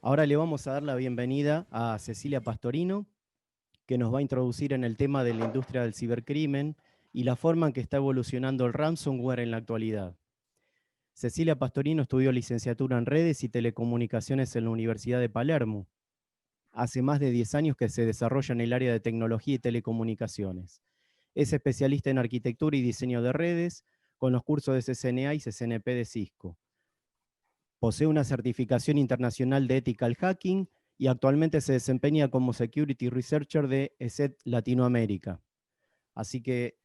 Ahora le vamos a dar la bienvenida a Cecilia Pastorino, que nos va a introducir en el tema de la industria del cibercrimen y la forma en que está evolucionando el ransomware en la actualidad. Cecilia Pastorino estudió licenciatura en redes y telecomunicaciones en la Universidad de Palermo. Hace más de 10 años que se desarrolla en el área de tecnología y telecomunicaciones. Es especialista en arquitectura y diseño de redes, con los cursos de CCNA y CCNP de Cisco. Posee una certificación internacional de Ethical Hacking y actualmente se desempeña como Security Researcher de ESET Latinoamérica. Así que,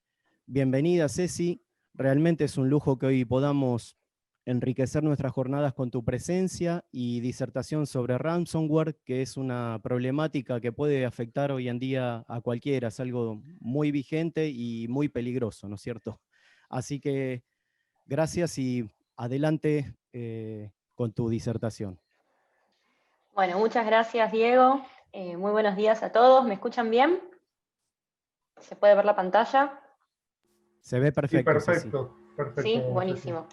bienvenida, Ceci. Realmente es un lujo que hoy podamos enriquecer nuestras jornadas con tu presencia y disertación sobre ransomware, que es una problemática que puede afectar hoy en día a cualquiera. Es algo muy vigente y muy peligroso, ¿no es cierto? Así que, gracias y adelante con tu disertación. Bueno, muchas gracias, Diego. Muy buenos días a todos. ¿Me escuchan bien? ¿Se puede ver la pantalla? Se ve perfecto, Sí, Ceci. perfecto. Sí, buenísimo.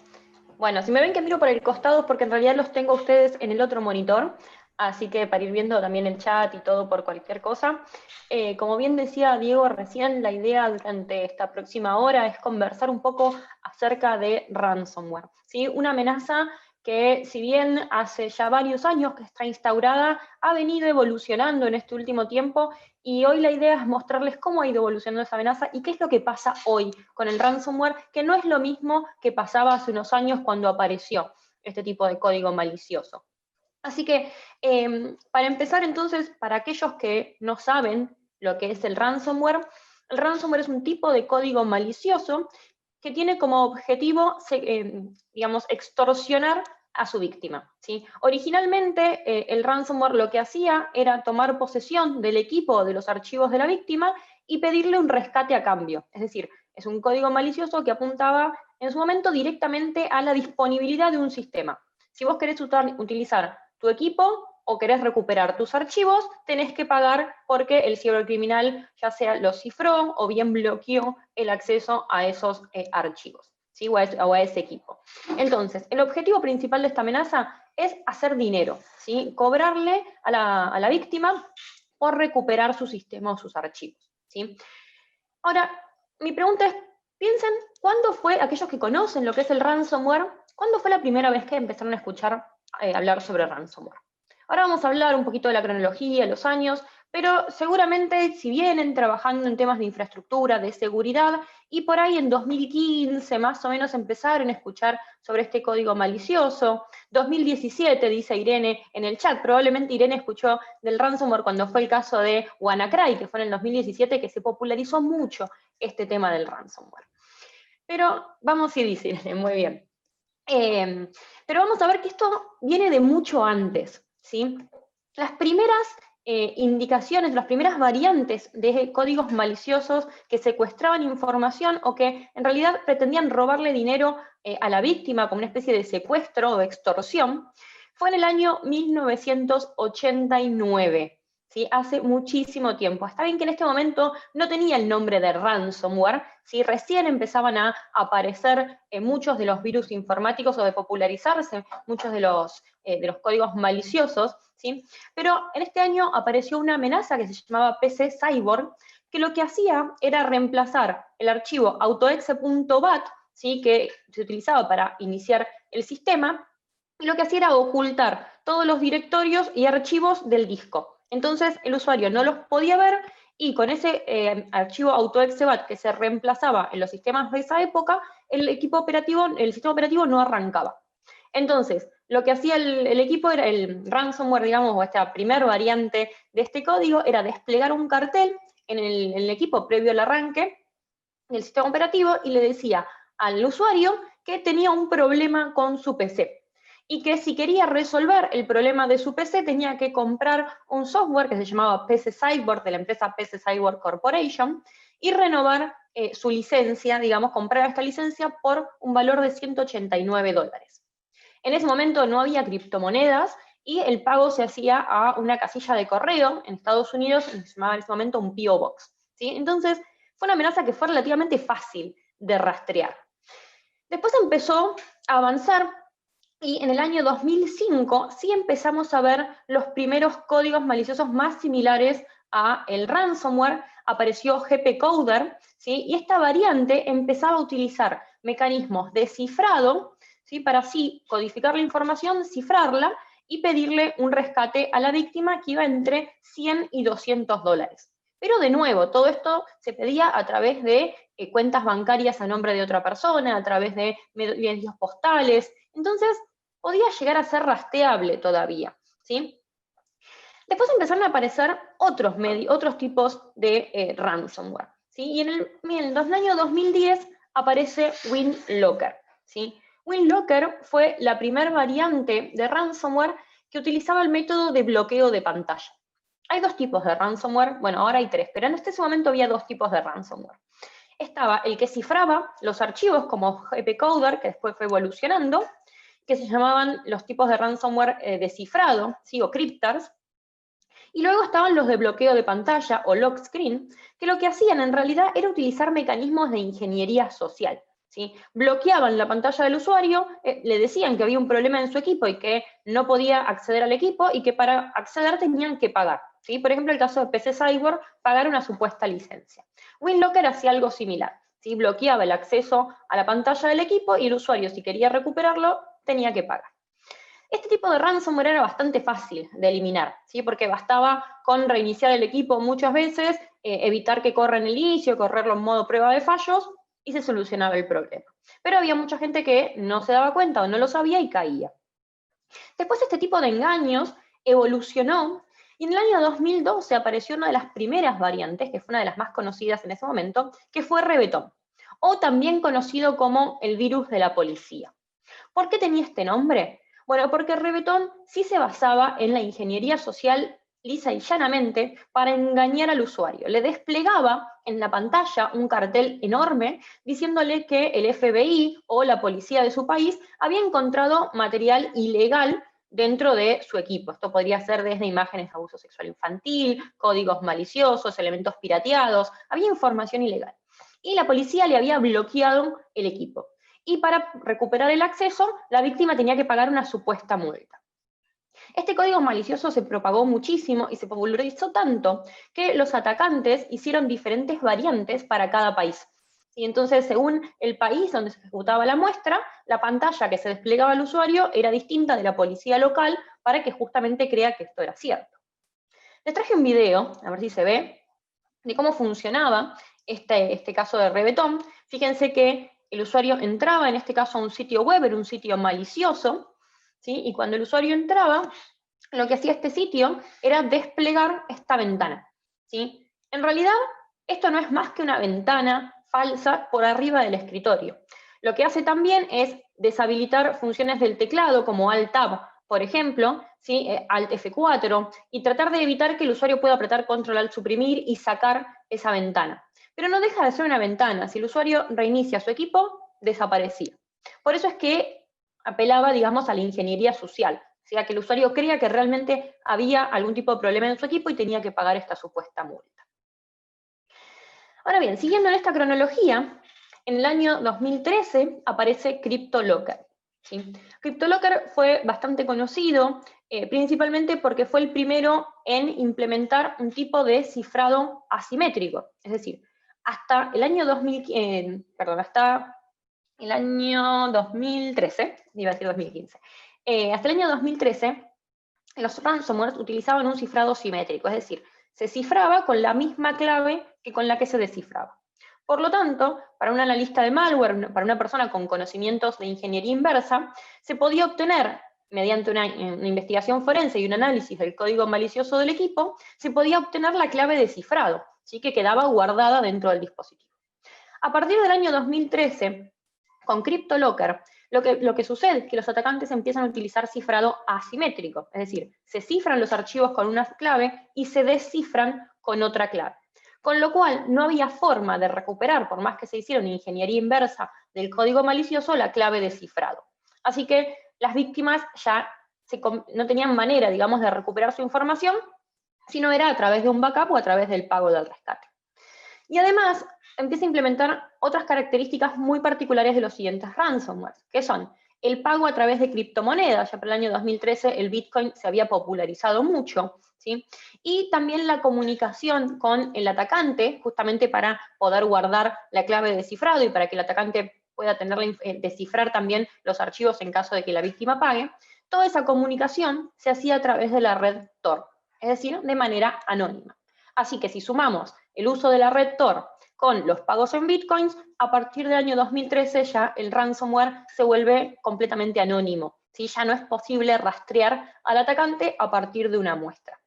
Bueno, si me ven que miro por el costado es porque en realidad los tengo a ustedes en el otro monitor, así que para ir viendo también el chat y todo por cualquier cosa. Como bien decía Diego recién, la idea durante esta próxima hora es conversar un poco acerca de ransomware, ¿sí? Una amenaza que, si bien hace ya varios años que está instaurada, ha venido evolucionando en este último tiempo, y hoy la idea es mostrarles cómo ha ido evolucionando esa amenaza y qué es lo que pasa hoy con el ransomware, que no es lo mismo que pasaba hace unos años cuando apareció este tipo de código malicioso. Así que, para empezar entonces, para aquellos que no saben lo que es el ransomware es un tipo de código malicioso que tiene como objetivo, digamos, extorsionar a su víctima, ¿sí? Originalmente, el ransomware lo que hacía era tomar posesión del equipo o de los archivos de la víctima y pedirle un rescate a cambio. Es decir, es un código malicioso que apuntaba en su momento directamente a la disponibilidad de un sistema. Si vos querés utilizar tu equipo o querés recuperar tus archivos, tenés que pagar porque el cibercriminal ya sea los cifró o bien bloqueó el acceso a esos archivos, ¿sí? o a ese equipo. Entonces, el objetivo principal de esta amenaza es hacer dinero, ¿sí? Cobrarle a la víctima por recuperar su sistema o sus archivos, ¿sí? Ahora, mi pregunta es, piensen, ¿cuándo fue, aquellos que conocen lo que es el ransomware, cuándo fue la primera vez que empezaron a escuchar hablar sobre ransomware? Ahora vamos a hablar un poquito de la cronología, los años, pero seguramente si vienen trabajando en temas de infraestructura, de seguridad, y por ahí en 2015 más o menos empezaron a escuchar sobre este código malicioso. 2017, dice Irene en el chat, probablemente Irene escuchó del ransomware cuando fue el caso de WannaCry, que fue en el 2017 que se popularizó mucho este tema del ransomware. Pero vamos y dice Irene, muy bien. Pero vamos a ver que esto viene de mucho antes, ¿sí? Las primeras indicaciones, las primeras variantes de códigos maliciosos que secuestraban información o que en realidad pretendían robarle dinero a la víctima como una especie de secuestro o extorsión, fue en el año 1989. ¿Sí? Hace muchísimo tiempo. Está bien que en este momento no tenía el nombre de ransomware, ¿sí? Recién empezaban a aparecer muchos de los virus informáticos o de popularizarse muchos de los códigos maliciosos, ¿sí? Pero en este año apareció una amenaza que se llamaba PC Cyborg, que lo que hacía era reemplazar el archivo autoexe.bat, ¿sí? Que se utilizaba para iniciar el sistema, y lo que hacía era ocultar todos los directorios y archivos del disco. Entonces el usuario no los podía ver y con ese archivo autoexebat que se reemplazaba en los sistemas de esa época, el sistema operativo no arrancaba. Entonces, lo que hacía el equipo era el ransomware, digamos, o esta primer variante de este código, era desplegar un cartel en el equipo previo al arranque del sistema operativo y le decía al usuario que tenía un problema con su PC y que si quería resolver el problema de su PC tenía que comprar un software que se llamaba PC Cyborg de la empresa PC Cyborg Corporation y renovar su licencia, digamos, comprar esta licencia por un valor de $189. En ese momento no había criptomonedas y el pago se hacía a una casilla de correo en Estados Unidos, se llamaba en ese momento un P.O. Box, ¿sí? Entonces, fue una amenaza que fue relativamente fácil de rastrear. Después empezó a avanzar Y en el año 2005 sí empezamos a ver los primeros códigos maliciosos más similares a el ransomware. Apareció GPCoder, ¿sí? Y esta variante empezaba a utilizar mecanismos de cifrado, ¿sí? Para así codificar la información, cifrarla y pedirle un rescate a la víctima que iba entre 100 y $200. Pero de nuevo, todo esto se pedía a través de cuentas bancarias a nombre de otra persona, a través de medios postales. Entonces, podía llegar a ser rastreable todavía, ¿sí? Después empezaron a aparecer otros tipos de ransomware, ¿sí? Y en el año 2010 aparece WinLocker, ¿sí? WinLocker fue la primera variante de ransomware que utilizaba el método de bloqueo de pantalla. Hay dos tipos de ransomware, bueno, ahora hay tres, pero en este momento había dos tipos de ransomware. Estaba el que cifraba los archivos como GPCoder, que después fue evolucionando, que se llamaban los tipos de ransomware de cifrado, ¿sí? O cryptars. Y luego estaban los de bloqueo de pantalla o lock screen, que lo que hacían en realidad era utilizar mecanismos de ingeniería social, ¿sí? Bloqueaban la pantalla del usuario, le decían que había un problema en su equipo y que no podía acceder al equipo y que para acceder tenían que pagar, ¿sí? Por ejemplo, el caso de PC Cyber, pagar una supuesta licencia. WinLocker hacía algo similar, ¿sí? Bloqueaba el acceso a la pantalla del equipo y el usuario, si quería recuperarlo, tenía que pagar. Este tipo de ransomware era bastante fácil de eliminar, ¿sí? Porque bastaba con reiniciar el equipo muchas veces, evitar que corra en el inicio, correrlo en modo prueba de fallos, y se solucionaba el problema. Pero había mucha gente que no se daba cuenta o no lo sabía y caía. Después este tipo de engaños evolucionó, y en el año 2012 apareció una de las primeras variantes, que fue una de las más conocidas en ese momento, que fue Reventón, o también conocido como el virus de la policía. ¿Por qué tenía este nombre? Bueno, porque Reventón sí se basaba en la ingeniería social lisa y llanamente para engañar al usuario. Le desplegaba en la pantalla un cartel enorme diciéndole que el FBI o la policía de su país había encontrado material ilegal dentro de su equipo. Esto podría ser desde imágenes de abuso sexual infantil, códigos maliciosos, elementos pirateados, había información ilegal. Y la policía le había bloqueado el equipo. Y para recuperar el acceso, la víctima tenía que pagar una supuesta multa. Este código malicioso se propagó muchísimo y se popularizó tanto que los atacantes hicieron diferentes variantes para cada país. Y entonces, según el país donde se ejecutaba la muestra, la pantalla que se desplegaba al usuario era distinta de la policía local para que justamente crea que esto era cierto. Les traje un video, a ver si se ve, de cómo funcionaba este caso de Reventón. Fíjense que el usuario entraba, en este caso, a un sitio web, era un sitio malicioso, ¿sí? Y cuando el usuario entraba, lo que hacía este sitio era desplegar esta ventana, ¿sí? En realidad, esto no es más que una ventana falsa por arriba del escritorio. Lo que hace también es deshabilitar funciones del teclado, como Alt-Tab, por ejemplo, ¿sí? Alt F4, y tratar de evitar que el usuario pueda apretar Control Alt Suprimir y sacar esa ventana. Pero no deja de ser una ventana. Si el usuario reinicia su equipo, desaparecía. Por eso es que apelaba, digamos, a la ingeniería social, o sea, que el usuario crea que realmente había algún tipo de problema en su equipo y tenía que pagar esta supuesta multa. Ahora bien, siguiendo en esta cronología, en el año 2013 aparece CryptoLocker. ¿Sí? CryptoLocker fue bastante conocido, principalmente porque fue el primero en implementar un tipo de cifrado asimétrico. Es decir, hasta el año 2013, iba a decir 2015, hasta el año 2013, los ransomware utilizaban un cifrado simétrico, es decir, se cifraba con la misma clave que con la que se descifraba. Por lo tanto, para un analista de malware, para una persona con conocimientos de ingeniería inversa, se podía obtener, mediante una investigación forense y un análisis del código malicioso del equipo, se podía obtener la clave de cifrado, ¿sí? Que quedaba guardada dentro del dispositivo. A partir del año 2013, con CryptoLocker, lo que sucede es que los atacantes empiezan a utilizar cifrado asimétrico, es decir, se cifran los archivos con una clave y se descifran con otra clave. Con lo cual, no había forma de recuperar, por más que se hiciera una ingeniería inversa del código malicioso, la clave de cifrado. Así que las víctimas ya no tenían manera, digamos, de recuperar su información, sino era a través de un backup o a través del pago del rescate. Y además, empieza a implementar otras características muy particulares de los siguientes ransomware, que son el pago a través de criptomonedas. Ya para el año 2013 el Bitcoin se había popularizado mucho, ¿sí? Y también la comunicación con el atacante, justamente para poder guardar la clave de cifrado y para que el atacante pueda descifrar también los archivos en caso de que la víctima pague. Toda esa comunicación se hacía a través de la red Tor, es decir, de manera anónima. Así que si sumamos el uso de la red Tor con los pagos en bitcoins, a partir del año 2013 ya el ransomware se vuelve completamente anónimo, ¿sí? Ya no es posible rastrear al atacante a partir de una muestra.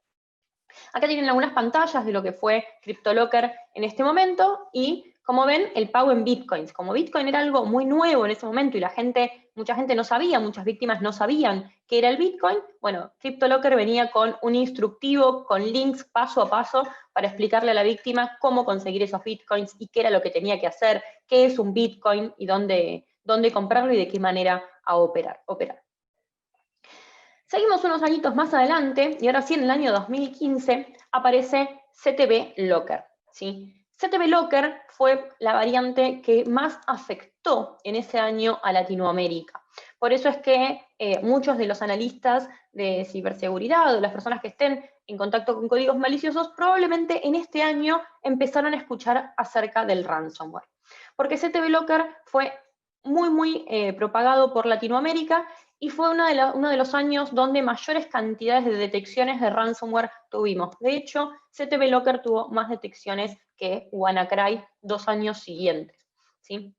Acá tienen algunas pantallas de lo que fue CryptoLocker en este momento y, como ven, el pago en bitcoins. Como bitcoin era algo muy nuevo en ese momento y mucha gente no sabía, muchas víctimas no sabían qué era el bitcoin, bueno, CryptoLocker venía con un instructivo, con links paso a paso para explicarle a la víctima cómo conseguir esos bitcoins y qué era lo que tenía que hacer, qué es un bitcoin y dónde comprarlo y de qué manera operar. Seguimos unos añitos más adelante, y ahora sí, en el año 2015, aparece CTB Locker, ¿sí? CTB Locker fue la variante que más afectó en ese año a Latinoamérica. Por eso es que muchos de los analistas de ciberseguridad, o de las personas que estén en contacto con códigos maliciosos, probablemente en este año empezaron a escuchar acerca del ransomware. Porque CTB Locker fue muy propagado por Latinoamérica y fue uno de los años donde mayores cantidades de detecciones de ransomware tuvimos. De hecho, CTB Locker tuvo más detecciones que WannaCry 2 años siguientes, ¿sí?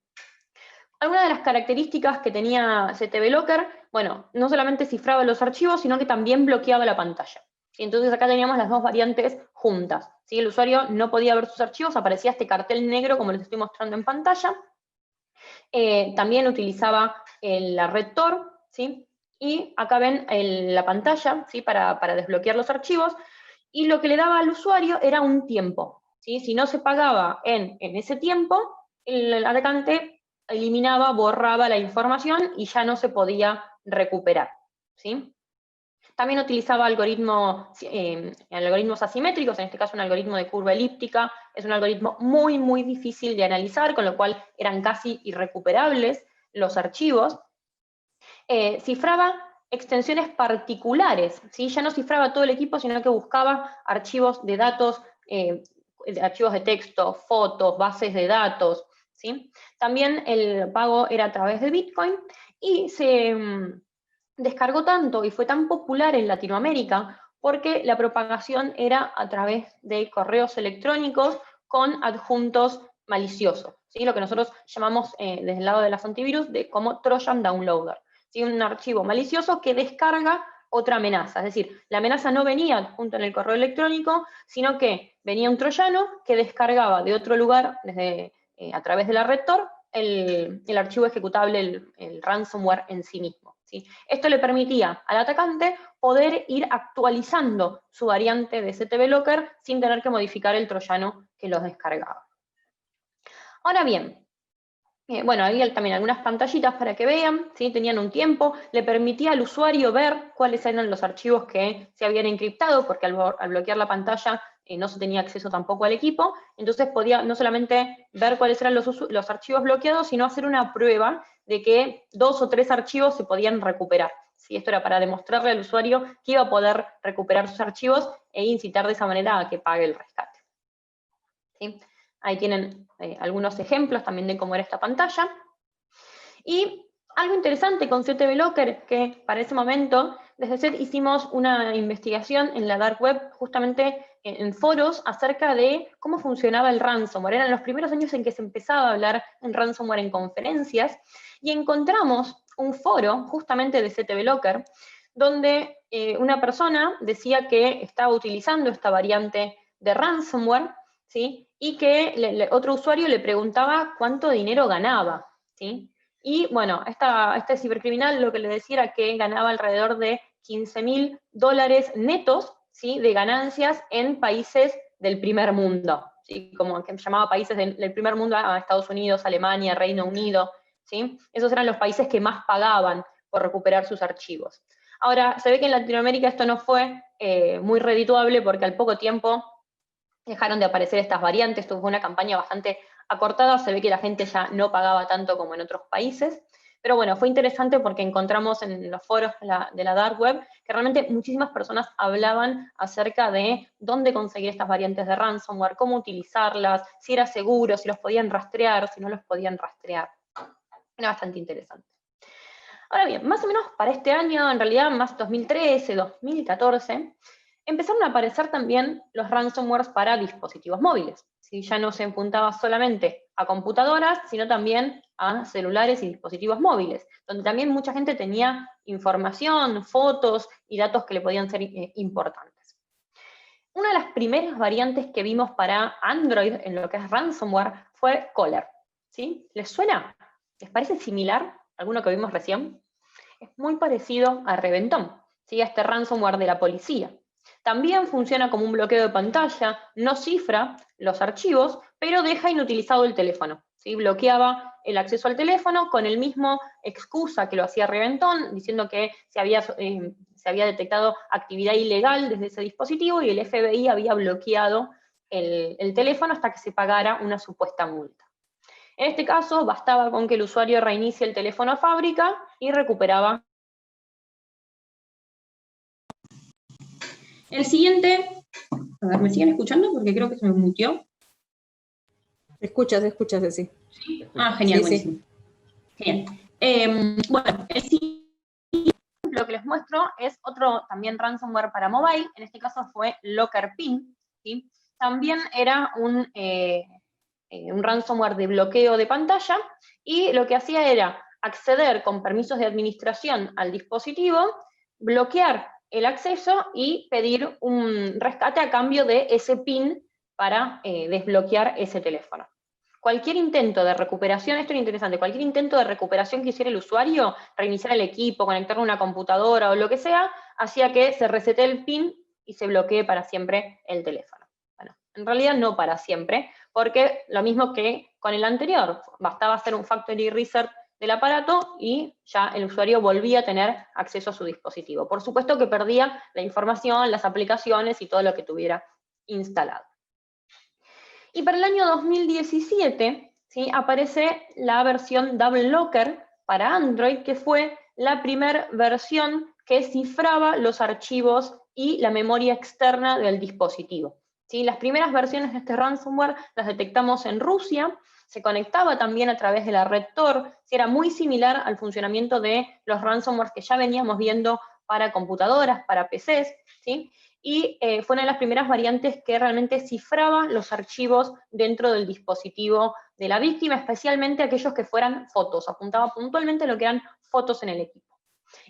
Algunas de las características que tenía CTB Locker, bueno, no solamente cifraba los archivos, sino que también bloqueaba la pantalla. ¿Sí? Entonces acá teníamos las dos variantes juntas, ¿sí? El usuario no podía ver sus archivos, aparecía este cartel negro como les estoy mostrando en pantalla. También utilizaba la red Tor, ¿sí? Y acá ven la pantalla, ¿sí? Para desbloquear los archivos, y lo que le daba al usuario era un tiempo, ¿sí? Si no se pagaba en ese tiempo, el atacante eliminaba, borraba la información y ya no se podía recuperar, ¿sí? También utilizaba algoritmos asimétricos, en este caso un algoritmo de curva elíptica. Es un algoritmo muy difícil de analizar, con lo cual eran casi irrecuperables los archivos. Cifraba extensiones particulares, ¿sí? Ya no cifraba todo el equipo, sino que buscaba archivos de datos, archivos de texto, fotos, bases de datos, ¿sí? También el pago era a través de Bitcoin y se descargó tanto y fue tan popular en Latinoamérica porque la propagación era a través de correos electrónicos con adjuntos maliciosos, ¿sí? Lo que nosotros llamamos desde el lado de las antivirus como Trojan Downloader, ¿sí? Un archivo malicioso que descarga otra amenaza, es decir, la amenaza no venía adjunta en el correo electrónico, sino que venía un troyano que descargaba de otro lugar, a través de la red Tor, el archivo ejecutable, el ransomware en sí mismo, ¿sí? Esto le permitía al atacante poder ir actualizando su variante de CTB Locker sin tener que modificar el troyano que los descargaba. Ahora bien, bueno, había también algunas pantallitas para que vean, ¿sí? Tenían un tiempo, le permitía al usuario ver cuáles eran los archivos que se habían encriptado, porque al bloquear la pantalla no se tenía acceso tampoco al equipo, entonces podía no solamente ver cuáles eran los archivos bloqueados, sino hacer una prueba de que 2 o 3 archivos se podían recuperar. ¿Sí? Esto era para demostrarle al usuario que iba a poder recuperar sus archivos e incitar de esa manera a que pague el rescate. ¿Sí? Ahí tienen algunos ejemplos también de cómo era esta pantalla. Y algo interesante con CTB Locker es que para ese momento, desde SET hicimos una investigación en la Dark Web, justamente en foros, acerca de cómo funcionaba el ransomware. Eran los primeros años en que se empezaba a hablar en ransomware en conferencias, y encontramos un foro justamente de CTB Locker, donde una persona decía que estaba utilizando esta variante de ransomware, ¿sí? Y que otro usuario le preguntaba cuánto dinero ganaba, ¿sí? Y bueno, este cibercriminal lo que le decía era que ganaba alrededor de $15.000 netos, ¿sí? De ganancias en países del primer mundo, ¿sí? Como que llamaba países del primer mundo a Estados Unidos, Alemania, Reino Unido, ¿sí? Esos eran los países que más pagaban por recuperar sus archivos. Ahora, se ve que en Latinoamérica esto no fue muy redituable porque al poco tiempo dejaron de aparecer estas variantes, tuvo una campaña bastante acortada, se ve que la gente ya no pagaba tanto como en otros países, Pero bueno, fue interesante porque encontramos en los foros de la Dark Web que realmente muchísimas personas hablaban acerca de dónde conseguir estas variantes de ransomware, cómo utilizarlas, si era seguro, si los podían rastrear, si no los podían rastrear. Era bastante interesante. Ahora bien, más o menos para este año, en realidad más 2013, 2014, empezaron a aparecer también los ransomwares para dispositivos móviles. ¿Sí? Ya no se apuntaba solamente a computadoras, sino también a celulares y dispositivos móviles, donde también mucha gente tenía información, fotos y datos que le podían ser importantes. Una de las primeras variantes que vimos para Android en lo que es ransomware fue Caller. ¿Sí? ¿Les suena? ¿Les parece similar? ¿Alguno que vimos recién? Es muy parecido a Reventón, ¿sí? A este ransomware de la policía. También funciona como un bloqueo de pantalla, no cifra los archivos, pero deja inutilizado el teléfono. ¿Sí? Bloqueaba el acceso al teléfono con el mismo excusa que lo hacía Reventón, diciendo que se había detectado actividad ilegal desde ese dispositivo y el FBI había bloqueado el teléfono hasta que se pagara una supuesta multa. En este caso, bastaba con que el usuario reinicie el teléfono a fábrica y recuperaba. El siguiente, a ver, ¿me siguen escuchando? Porque creo que se me muteó. Se escucha, Ceci. ¿Sí? Ah, genial, Sí, buenísimo. Sí. Genial. Bueno, el siguiente lo que les muestro es otro también ransomware para mobile, en este caso fue LockerPin, ¿sí? También era un ransomware de bloqueo de pantalla, y lo que hacía era acceder con permisos de administración al dispositivo, bloquear el acceso y pedir un rescate a cambio de ese PIN para desbloquear ese teléfono. Cualquier intento de recuperación, esto es interesante, cualquier intento de recuperación que hiciera el usuario, reiniciar el equipo, conectarlo a una computadora o lo que sea, hacía que se resete el PIN y se bloquee para siempre el teléfono. Bueno, en realidad no para siempre, porque lo mismo que con el anterior, bastaba hacer un factory reset del aparato y ya el usuario volvía a tener acceso a su dispositivo. Por supuesto que perdía la información, las aplicaciones y todo lo que tuviera instalado. Y para el año 2017, ¿sí? Aparece la versión Double Locker para Android, que fue la primera versión que cifraba los archivos y la memoria externa del dispositivo. ¿Sí? Las primeras versiones de este ransomware las detectamos en Rusia, se conectaba también a través de la red Tor, era muy similar al funcionamiento de los ransomwares que ya veníamos viendo para computadoras, para PCs, ¿sí? Y fue una de las primeras variantes que realmente cifraba los archivos dentro del dispositivo de la víctima, especialmente aquellos que fueran fotos, apuntaba puntualmente lo que eran fotos en el equipo.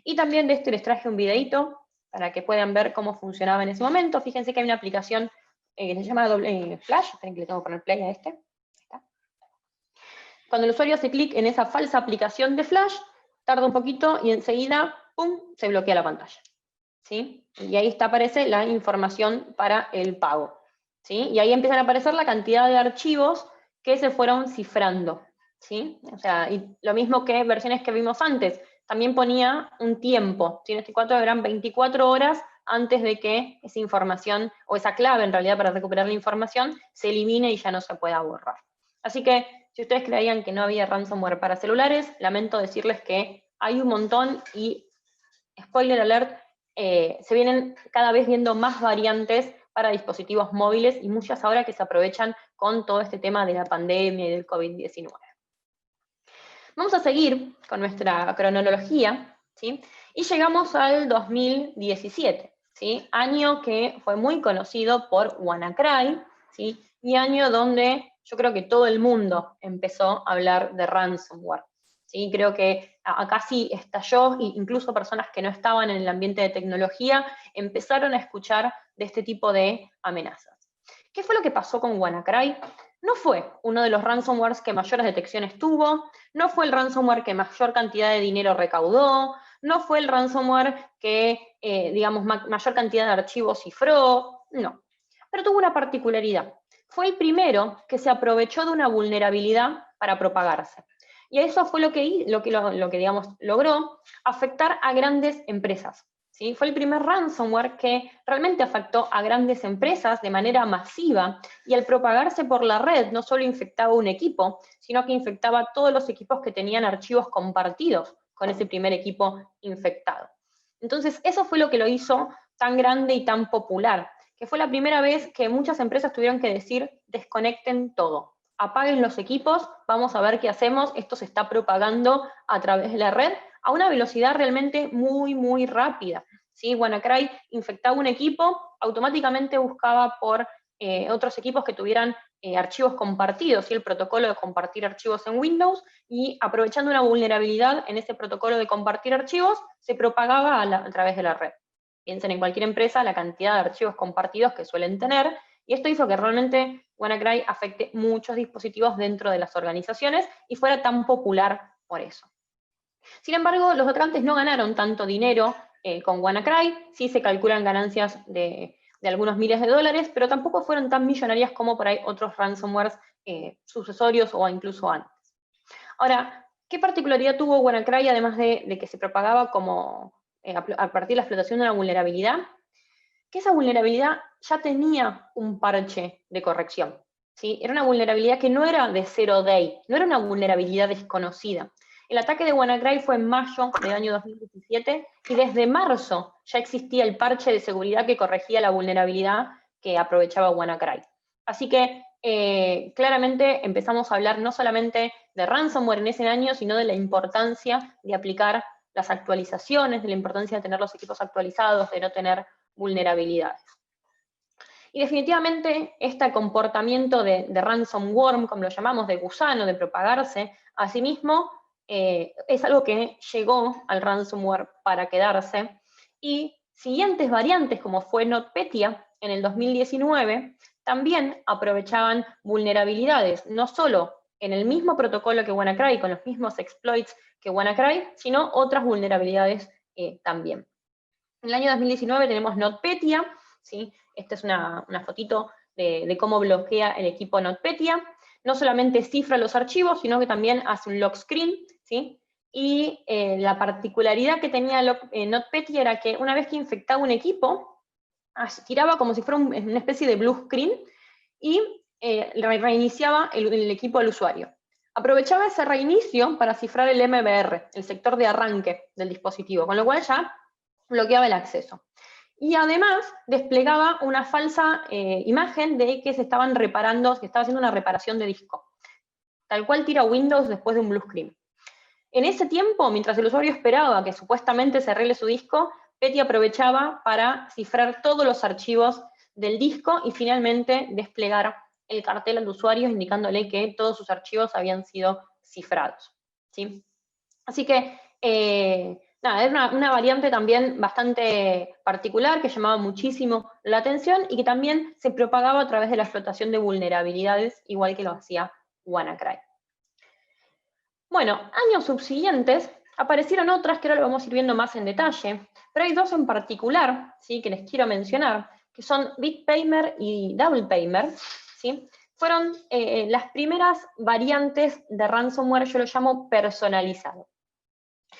Y también de esto les traje un videito para que puedan ver cómo funcionaba en ese momento. Fíjense que hay una aplicación que se llama Flash, esperen que le tengo que poner play a este. Cuando el usuario hace clic en esa falsa aplicación de Flash, tarda un poquito y enseguida, ¡pum!, se bloquea la pantalla. ¿Sí? Y ahí aparece la información para el pago. ¿Sí? Y ahí empiezan a aparecer la cantidad de archivos que se fueron cifrando. ¿Sí? O sea, y lo mismo que versiones que vimos antes, también ponía un tiempo, ¿sí? En este caso eran 24 horas antes de que esa información, o esa clave en realidad para recuperar la información, se elimine y ya no se pueda borrar. Así que, si ustedes creían que no había ransomware para celulares, lamento decirles que hay un montón y, spoiler alert, se vienen cada vez viendo más variantes para dispositivos móviles y muchas ahora que se aprovechan con todo este tema de la pandemia y del COVID-19. Vamos a seguir con nuestra cronología, ¿sí? Y llegamos al 2017, ¿sí? Año que fue muy conocido por WannaCry, ¿sí? Y año donde yo creo que todo el mundo empezó a hablar de ransomware. ¿Sí? Creo que acá sí estalló, e incluso personas que no estaban en el ambiente de tecnología empezaron a escuchar de este tipo de amenazas. ¿Qué fue lo que pasó con WannaCry? No fue uno de los ransomwares que mayores detecciones tuvo, no fue el ransomware que mayor cantidad de dinero recaudó, no fue el ransomware que, digamos, mayor cantidad de archivos cifró, no. Pero tuvo una particularidad. Fue el primero que se aprovechó de una vulnerabilidad para propagarse. Y eso fue lo que digamos, logró afectar a grandes empresas. ¿sí? Fue el primer ransomware que realmente afectó a grandes empresas de manera masiva, y al propagarse por la red no solo infectaba un equipo, sino que infectaba todos los equipos que tenían archivos compartidos con ese primer equipo infectado. Entonces, eso fue lo que lo hizo tan grande y tan popular, que fue la primera vez que muchas empresas tuvieron que decir: desconecten todo, apaguen los equipos, vamos a ver qué hacemos, esto se está propagando a través de la red a una velocidad realmente muy, muy rápida, ¿sí? WannaCry infectaba un equipo, automáticamente buscaba por otros equipos que tuvieran archivos compartidos, ¿sí? El protocolo de compartir archivos en Windows, y aprovechando una vulnerabilidad en ese protocolo de compartir archivos, se propagaba a través de la red. Piensen en cualquier empresa la cantidad de archivos compartidos que suelen tener, y esto hizo que realmente WannaCry afecte muchos dispositivos dentro de las organizaciones y fuera tan popular por eso. Sin embargo, los atacantes no ganaron tanto dinero con WannaCry, sí se calculan ganancias de algunos miles de dólares, pero tampoco fueron tan millonarias como por ahí otros ransomwares sucesorios o incluso antes. Ahora, ¿qué particularidad tuvo WannaCry además de que se propagaba como a partir de la explotación de una vulnerabilidad? Que esa vulnerabilidad ya tenía un parche de corrección, ¿sí? Era una vulnerabilidad que no era de 0 day, no era una vulnerabilidad desconocida. El ataque de WannaCry fue en mayo del año 2017, y desde marzo ya existía el parche de seguridad que corregía la vulnerabilidad que aprovechaba WannaCry. Así que claramente empezamos a hablar no solamente de ransomware en ese año, sino de la importancia de aplicar las actualizaciones, de la importancia de tener los equipos actualizados, de no tener vulnerabilidades. Y definitivamente este comportamiento de ransomworm, como lo llamamos, de gusano, de propagarse a sí mismo, es algo que llegó al ransomware para quedarse, y siguientes variantes, como fue NotPetya en el 2019, también aprovechaban vulnerabilidades, no solo en el mismo protocolo que WannaCry, con los mismos exploits que WannaCry, sino otras vulnerabilidades también. En el año 2019 tenemos NotPetya, ¿sí? Esta es una fotito de cómo bloquea el equipo NotPetya. No solamente cifra los archivos, sino que también hace un lock screen, ¿sí? Y la particularidad que tenía NotPetya era que una vez que infectaba un equipo, tiraba como si fuera una especie de blue screen, y reiniciaba el equipo del usuario. Aprovechaba ese reinicio para cifrar el MBR, el sector de arranque del dispositivo, con lo cual ya bloqueaba el acceso. Y además desplegaba una falsa imagen de que se estaban reparando, que estaba haciendo una reparación de disco. Tal cual tira Windows después de un blue screen. En ese tiempo, mientras el usuario esperaba que supuestamente se arregle su disco, Petya aprovechaba para cifrar todos los archivos del disco y finalmente desplegar el cartel al usuario indicándole que todos sus archivos habían sido cifrados, ¿sí? Así que nada, es una variante también bastante particular que llamaba muchísimo la atención y que también se propagaba a través de la explotación de vulnerabilidades, igual que lo hacía WannaCry. Bueno, años subsiguientes aparecieron otras que ahora lo vamos a ir viendo más en detalle, pero hay dos en particular, ¿sí?, que les quiero mencionar, que son BitPaymer y DoublePaymer, ¿sí? Fueron las primeras variantes de ransomware, yo lo llamo personalizado.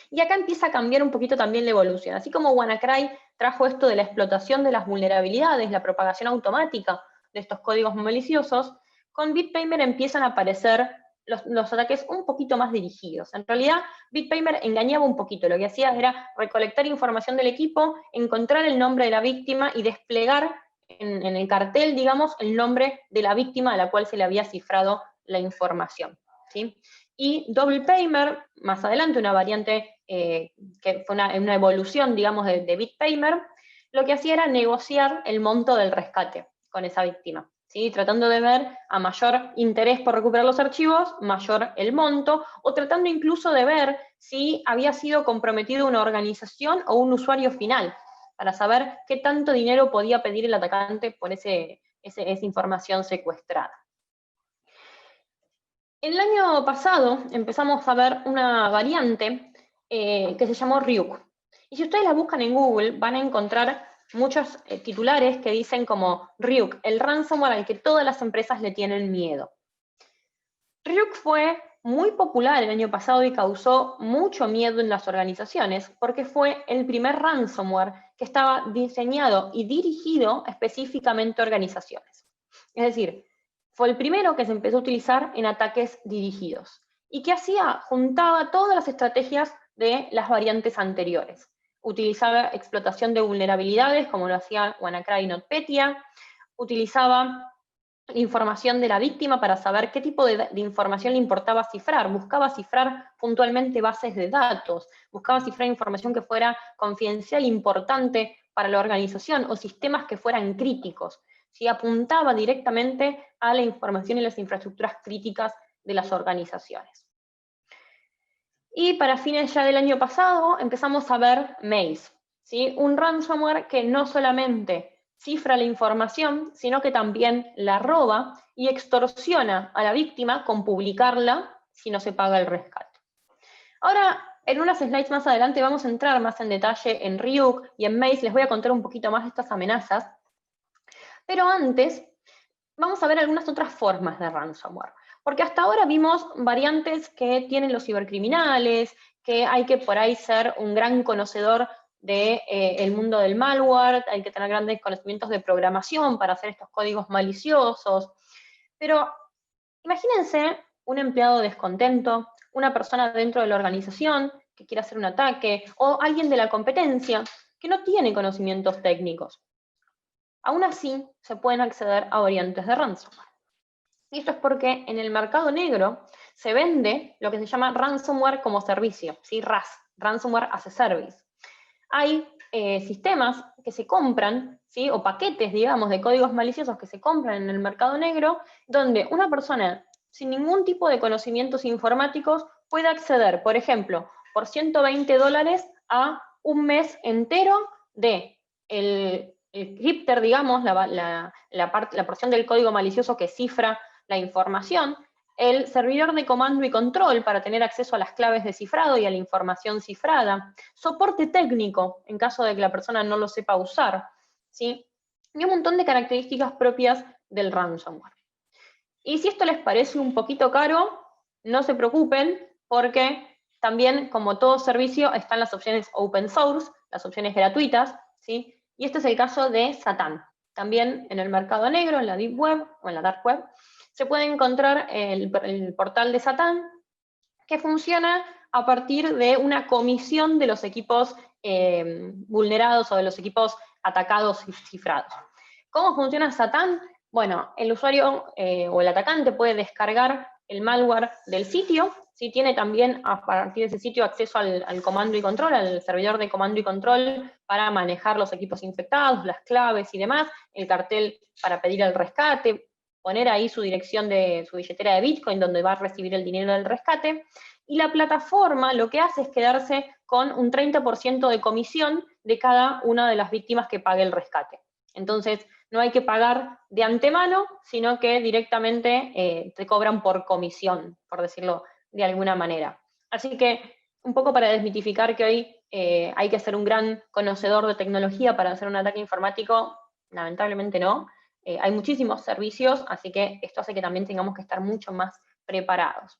Y acá empieza a cambiar un poquito también la evolución. Así como WannaCry trajo esto de la explotación de las vulnerabilidades, la propagación automática de estos códigos maliciosos, con BitPaymer empiezan a aparecer los ataques un poquito más dirigidos. En realidad, BitPaymer engañaba un poquito. Lo que hacía era recolectar información del equipo, encontrar el nombre de la víctima y desplegar en el cartel, digamos, el nombre de la víctima a la cual se le había cifrado la información, ¿sí? Y DoublePaymer, más adelante, una variante que fue una evolución, digamos, de BitPaymer, lo que hacía era negociar el monto del rescate con esa víctima, ¿sí? Tratando de ver a mayor interés por recuperar los archivos, mayor el monto, o tratando incluso de ver si había sido comprometido una organización o un usuario final, para saber qué tanto dinero podía pedir el atacante por esa información secuestrada. El año pasado empezamos a ver una variante que se llamó Ryuk. Y si ustedes la buscan en Google, van a encontrar muchos titulares que dicen como Ryuk, el ransomware al que todas las empresas le tienen miedo. Ryuk fue muy popular el año pasado y causó mucho miedo en las organizaciones porque fue el primer ransomware que estaba diseñado y dirigido específicamente a organizaciones. Es decir, fue el primero que se empezó a utilizar en ataques dirigidos. ¿Y qué hacía? Juntaba todas las estrategias de las variantes anteriores. Utilizaba explotación de vulnerabilidades, como lo hacía WannaCry y NotPetya. Utilizaba información de la víctima para saber qué tipo de información le importaba cifrar. Buscaba cifrar puntualmente bases de datos. Buscaba cifrar información que fuera confidencial, importante para la organización, o sistemas que fueran críticos. ¿Sí? Apuntaba directamente a la información y las infraestructuras críticas de las organizaciones. Y para fines ya del año pasado empezamos a ver Maze, ¿sí? Un ransomware que no solamente cifra la información, sino que también la roba y extorsiona a la víctima con publicarla si no se paga el rescate. Ahora, en unas slides más adelante vamos a entrar más en detalle en Ryuk y en Maze, les voy a contar un poquito más de estas amenazas, pero antes vamos a ver algunas otras formas de ransomware. Porque hasta ahora vimos variantes que tienen los cibercriminales, que hay que por ahí ser un gran conocedor del mundo del malware, hay que tener grandes conocimientos de programación para hacer estos códigos maliciosos. Pero imagínense un empleado descontento, una persona dentro de la organización que quiere hacer un ataque, o alguien de la competencia que no tiene conocimientos técnicos. Aún así, se pueden acceder a variantes de ransomware. Y esto es porque en el mercado negro se vende lo que se llama ransomware como servicio, ¿sí? RAS, Ransomware as a Service. Hay sistemas que se compran, ¿sí? O paquetes, digamos, de códigos maliciosos que se compran en el mercado negro, donde una persona sin ningún tipo de conocimientos informáticos puede acceder, por ejemplo, por $120 a un mes entero de el crypter, digamos, la porción del código malicioso que cifra la información, el servidor de comando y control para tener acceso a las claves de cifrado y a la información cifrada, soporte técnico en caso de que la persona no lo sepa usar, ¿sí? Y un montón de características propias del ransomware. Y si esto les parece un poquito caro, no se preocupen, porque también, como todo servicio, están las opciones open source, las opciones gratuitas, ¿sí? Y este es el caso de Satan. También en el mercado negro, en la Deep Web o en la Dark Web, se puede encontrar el portal de Satan, que funciona a partir de una comisión de los equipos vulnerados o de los equipos atacados y cifrados. ¿Cómo funciona Satan? Bueno, el usuario o el atacante puede descargar el malware del sitio, ¿sí? Tiene también a partir de ese sitio acceso al comando y control, al servidor de comando y control para manejar los equipos infectados, las claves y demás, el cartel para pedir el rescate, poner ahí su dirección de su billetera de Bitcoin donde va a recibir el dinero del rescate, y la plataforma lo que hace es quedarse con un 30% de comisión de cada una de las víctimas que pague el rescate. Entonces, no hay que pagar de antemano, sino que directamente te cobran por comisión, por decirlo de alguna manera. Así que, un poco para desmitificar que hoy hay que ser un gran conocedor de tecnología para hacer un ataque informático, lamentablemente no. Hay muchísimos servicios, así que esto hace que también tengamos que estar mucho más preparados.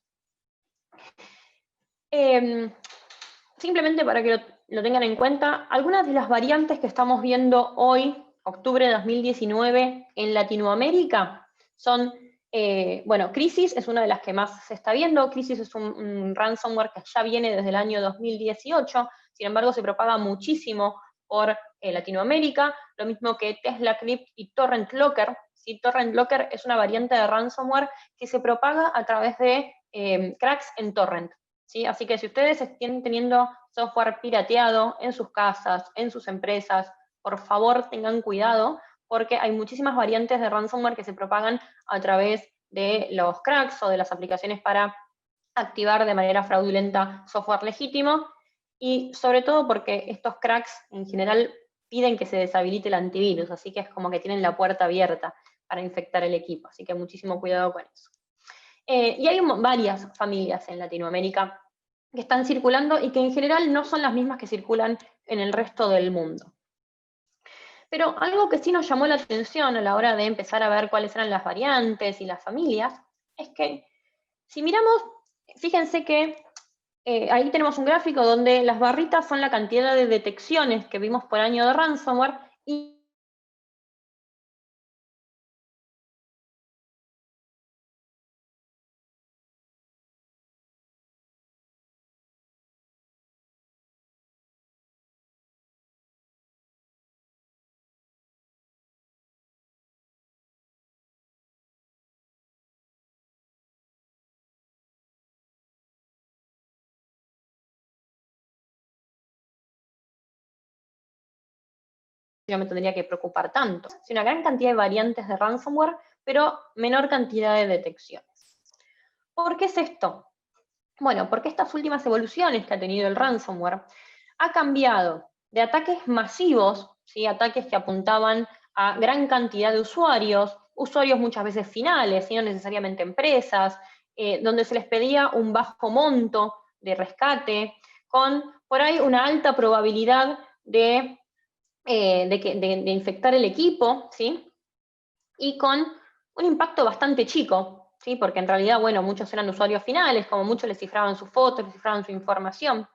Simplemente para que lo tengan en cuenta, algunas de las variantes que estamos viendo hoy, octubre de 2019, en Latinoamérica, son, bueno, Crisis es una de las que más se está viendo. Crisis es un ransomware que ya viene desde el año 2018, sin embargo se propaga muchísimo por Latinoamérica, lo mismo que TeslaCrypt y Torrent Locker. ¿Sí? Torrent Locker es una variante de ransomware que se propaga a través de cracks en torrent. ¿Sí? Así que si ustedes estén teniendo software pirateado en sus casas, en sus empresas, por favor tengan cuidado, porque hay muchísimas variantes de ransomware que se propagan a través de los cracks o de las aplicaciones para activar de manera fraudulenta software legítimo, y sobre todo porque estos cracks en general piden que se deshabilite el antivirus, así que es como que tienen la puerta abierta para infectar el equipo, así que muchísimo cuidado con eso. Y hay varias familias en Latinoamérica que están circulando y que en general no son las mismas que circulan en el resto del mundo. Pero algo que sí nos llamó la atención a la hora de empezar a ver cuáles eran las variantes y las familias, es que si miramos, fíjense que ahí tenemos un gráfico donde las barritas son la cantidad de detecciones que vimos por año de ransomware, y no me tendría que preocupar tanto. Es una gran cantidad de variantes de ransomware, pero menor cantidad de detecciones. ¿Por qué es esto? Bueno, porque estas últimas evoluciones que ha tenido el ransomware ha cambiado de ataques masivos, ¿sí? Ataques que apuntaban a gran cantidad de usuarios muchas veces finales, ¿sí? No necesariamente empresas, donde se les pedía un bajo monto de rescate, con por ahí una alta probabilidad de infectar el equipo, ¿sí? Y con un impacto bastante chico, ¿sí? Porque en realidad, bueno, muchos eran usuarios finales, como muchos les cifraban sus fotos, les cifraban su información.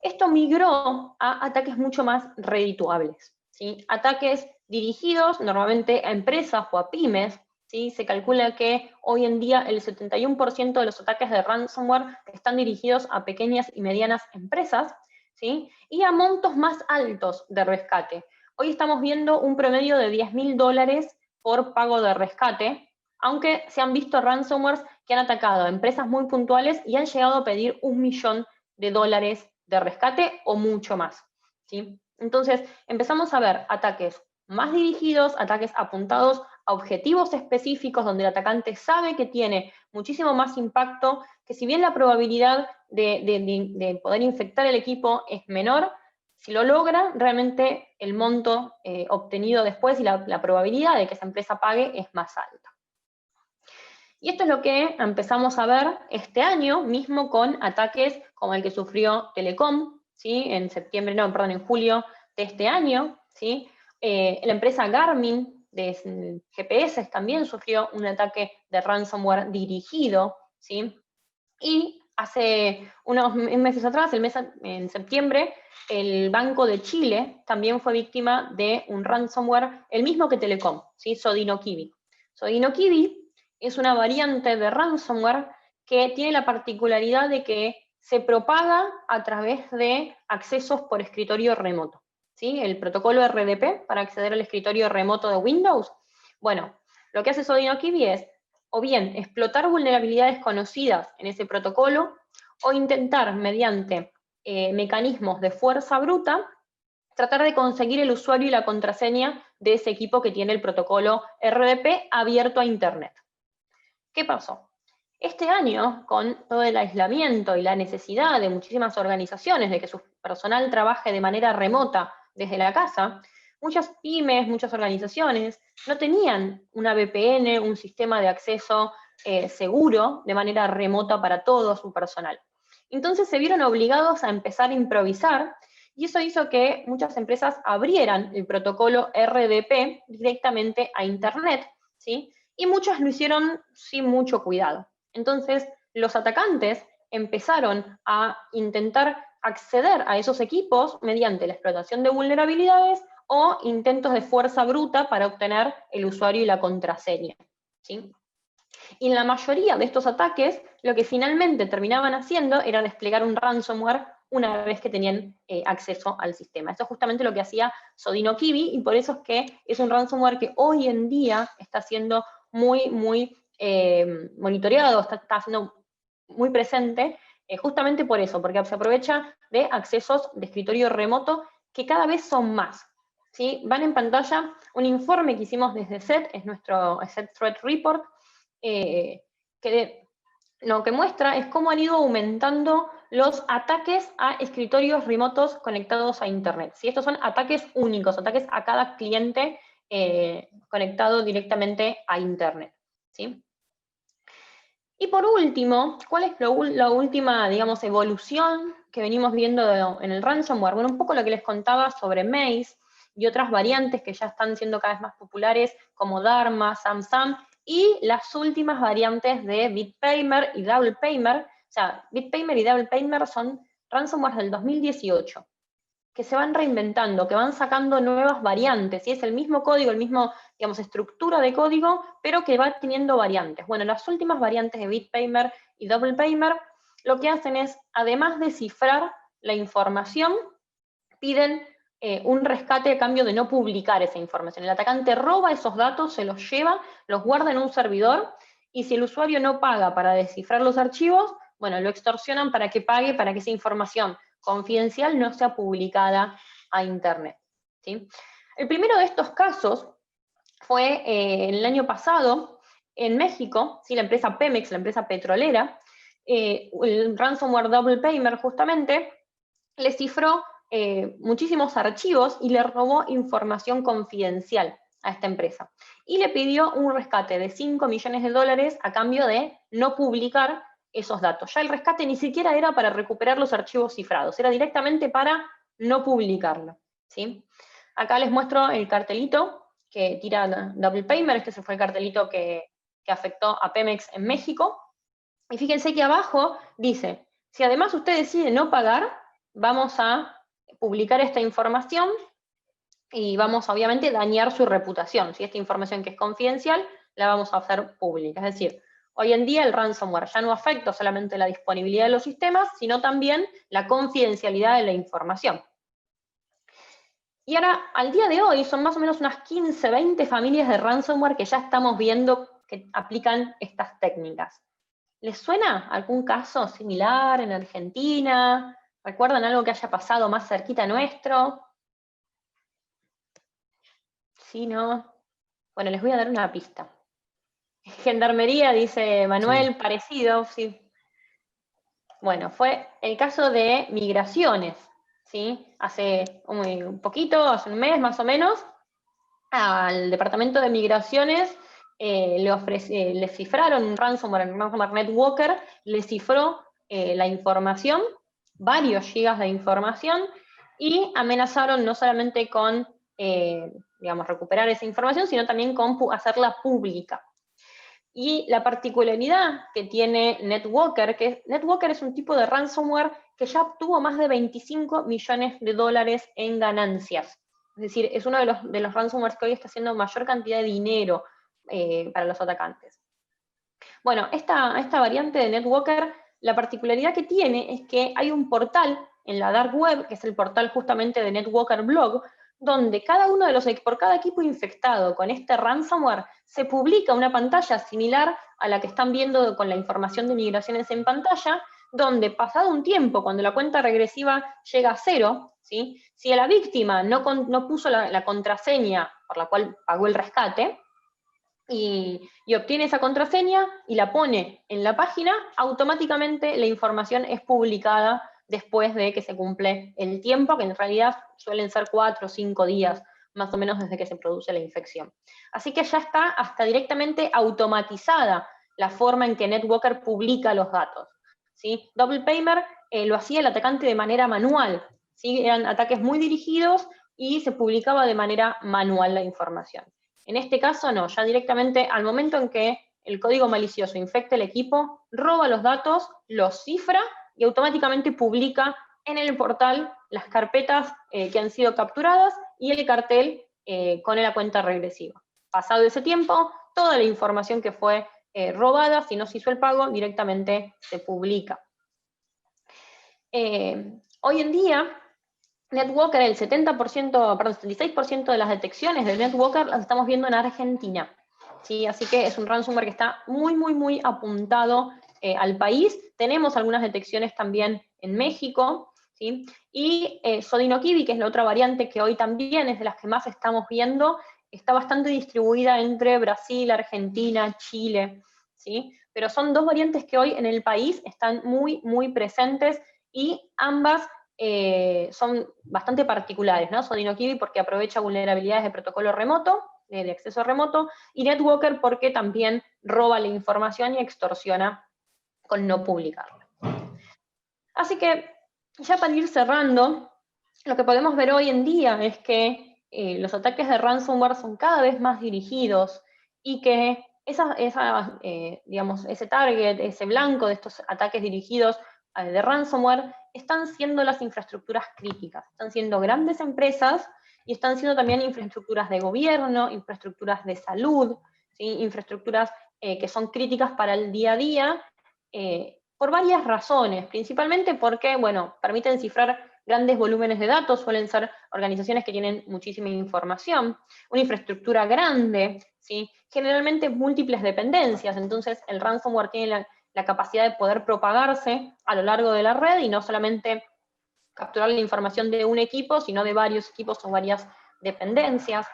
Esto migró a ataques mucho más redituables, ¿sí? Ataques dirigidos normalmente a empresas o a pymes, ¿sí? Se calcula que hoy en día el 71% de los ataques de ransomware están dirigidos a pequeñas y medianas empresas, ¿sí? Y a montos más altos de rescate. Hoy estamos viendo un promedio de $10.000 por pago de rescate, aunque se han visto ransomwares que han atacado a empresas muy puntuales y han llegado a pedir $1 millón de rescate o mucho más, ¿sí? Entonces, empezamos a ver ataques más dirigidos, ataques apuntados a objetivos específicos, donde el atacante sabe que tiene muchísimo más impacto, que si bien la probabilidad de poder infectar el equipo es menor, si lo logra, realmente el monto obtenido después y la probabilidad de que esa empresa pague es más alta. Y esto es lo que empezamos a ver este año mismo con ataques como el que sufrió Telecom, ¿sí? En julio de este año, ¿sí? La empresa Garmin de GPS también sufrió un ataque de ransomware dirigido, ¿sí? Y hace unos meses atrás, en septiembre, el Banco de Chile también fue víctima de un ransomware, el mismo que Telecom, ¿sí? Sodinokibi. Sodinokibi es una variante de ransomware que tiene la particularidad de que se propaga a través de accesos por escritorio remoto, ¿sí? El protocolo RDP para acceder al escritorio remoto de Windows. Bueno, lo que hace Sodinokibi es o bien explotar vulnerabilidades conocidas en ese protocolo, o intentar, mediante mecanismos de fuerza bruta, tratar de conseguir el usuario y la contraseña de ese equipo que tiene el protocolo RDP abierto a Internet. ¿Qué pasó? Este año, con todo el aislamiento y la necesidad de muchísimas organizaciones de que su personal trabaje de manera remota desde la casa, muchas pymes, muchas organizaciones no tenían una VPN, un sistema de acceso seguro de manera remota para todo su personal. Entonces se vieron obligados a empezar a improvisar, y eso hizo que muchas empresas abrieran el protocolo RDP directamente a Internet, ¿sí? Y muchos lo hicieron sin mucho cuidado. Entonces, los atacantes empezaron a intentar acceder a esos equipos mediante la explotación de vulnerabilidades o intentos de fuerza bruta para obtener el usuario y la contraseña, ¿sí? Y en la mayoría de estos ataques, lo que finalmente terminaban haciendo era desplegar un ransomware una vez que tenían acceso al sistema. Eso es justamente lo que hacía Sodinokibi, y por eso es que es un ransomware que hoy en día está siendo muy monitoreado, está siendo muy presente, justamente por eso, porque se aprovecha de accesos de escritorio remoto que cada vez son más, ¿sí? Van en pantalla un informe que hicimos desde SET, es nuestro SET Threat Report, que lo que muestra es cómo han ido aumentando los ataques a escritorios remotos conectados a Internet. ¿Sí? Estos son ataques únicos, ataques a cada cliente conectado directamente a Internet, ¿sí? Y por último, ¿cuál es la última, digamos, evolución que venimos viendo en el ransomware? Bueno, un poco lo que les contaba sobre Maze y otras variantes que ya están siendo cada vez más populares, como Dharma, SamSam, y las últimas variantes de BitPaymer y DoublePaymer, O sea, BitPaymer y DoublePaymer son ransomware del 2018, que se van reinventando, que van sacando nuevas variantes, y es el mismo código, el mismo, digamos, estructura de código, pero que va teniendo variantes. Bueno, las últimas variantes de BitPaymer y DoublePaymer lo que hacen es, además de cifrar la información, piden un rescate a cambio de no publicar esa información. El atacante roba esos datos, se los lleva, los guarda en un servidor, y si el usuario no paga para descifrar los archivos, bueno, lo extorsionan para que pague, para que esa información confidencial no sea publicada a Internet, ¿sí? El primero de estos casos fue el año pasado en México, ¿sí? La empresa Pemex, la empresa petrolera, el ransomware DoublePaymer justamente le cifró muchísimos archivos y le robó información confidencial a esta empresa. Y le pidió un rescate de $5 millones a cambio de no publicar esos datos. Ya el rescate ni siquiera era para recuperar los archivos cifrados, era directamente para no publicarlo, ¿sí? Acá les muestro el cartelito que tira DoublePaymer, este fue el cartelito que afectó a Pemex en México. Y fíjense que abajo dice, si además usted decide no pagar, vamos a publicar esta información y vamos a, obviamente, dañar su reputación. Si esta información que es confidencial, la vamos a hacer pública. Es decir, hoy en día el ransomware ya no afecta solamente la disponibilidad de los sistemas, sino también la confidencialidad de la información. Y ahora, al día de hoy, son más o menos unas 15, 20 familias de ransomware que ya estamos viendo que aplican estas técnicas. ¿Les suena algún caso similar en Argentina? ¿Recuerdan algo que haya pasado más cerquita nuestro? ¿Sí, no? Bueno, les voy a dar una pista. Gendarmería, dice Manuel, sí. Parecido, sí. Bueno, fue el caso de migraciones, ¿sí? Hace un poquito, hace un mes más o menos, al departamento de migraciones le cifraron un ransomware, el ransomware NetWalker, le cifró la información, varios gigas de información, y amenazaron no solamente con, digamos, recuperar esa información, sino también con hacerla pública. Y la particularidad que tiene NetWalker, NetWalker es un tipo de ransomware que ya obtuvo más de $25 millones en ganancias. Es decir, es uno de los ransomwares que hoy está haciendo mayor cantidad de dinero para los atacantes. Bueno, esta variante de NetWalker, la particularidad que tiene es que hay un portal en la Dark Web, que es el portal justamente de NetWalker Blog, donde por cada equipo infectado con este ransomware se publica una pantalla similar a la que están viendo con la información de migraciones en pantalla, donde pasado un tiempo, cuando la cuenta regresiva llega a 0, ¿sí? Si a la víctima no puso la contraseña por la cual pagó el rescate, y obtiene esa contraseña y la pone en la página, automáticamente la información es publicada después de que se cumple el tiempo, que en realidad suelen ser 4 o 5 días, más o menos desde que se produce la infección. Así que ya está hasta directamente automatizada la forma en que NetWalker publica los datos, ¿sí? DoublePaymer lo hacía el atacante de manera manual, ¿sí? Eran ataques muy dirigidos y se publicaba de manera manual la información. En este caso no, ya directamente al momento en que el código malicioso infecta el equipo, roba los datos, los cifra y automáticamente publica en el portal las carpetas que han sido capturadas y el cartel con la cuenta regresiva. Pasado ese tiempo, toda la información que fue robada, si no se hizo el pago, directamente se publica. Hoy en día, NetWalker, el 76% de las detecciones de NetWalker las estamos viendo en Argentina, ¿sí? Así que es un ransomware que está muy, muy, muy apuntado al país. Tenemos algunas detecciones también en México, ¿sí? Y Sodinokibi, que es la otra variante que hoy también es de las que más estamos viendo, está bastante distribuida entre Brasil, Argentina, Chile, ¿sí? Pero son dos variantes que hoy en el país están muy, muy presentes y ambas son bastante particulares, ¿no? Sodinokibi porque aprovecha vulnerabilidades de protocolo remoto, de acceso remoto, y NetWalker porque también roba la información y extorsiona con no publicarla. Así que, ya para ir cerrando, lo que podemos ver hoy en día es que los ataques de ransomware son cada vez más dirigidos y que digamos, ese target, ese blanco de estos ataques dirigidos de ransomware, están siendo las infraestructuras críticas, están siendo grandes empresas y están siendo también infraestructuras de gobierno, infraestructuras de salud, ¿sí? Infraestructuras que son críticas para el día a día, por varias razones, principalmente porque, bueno, permiten cifrar grandes volúmenes de datos, suelen ser organizaciones que tienen muchísima información, una infraestructura grande, ¿sí? Generalmente múltiples dependencias, entonces el ransomware tiene la capacidad de poder propagarse a lo largo de la red y no solamente capturar la información de un equipo, sino de varios equipos o varias dependencias.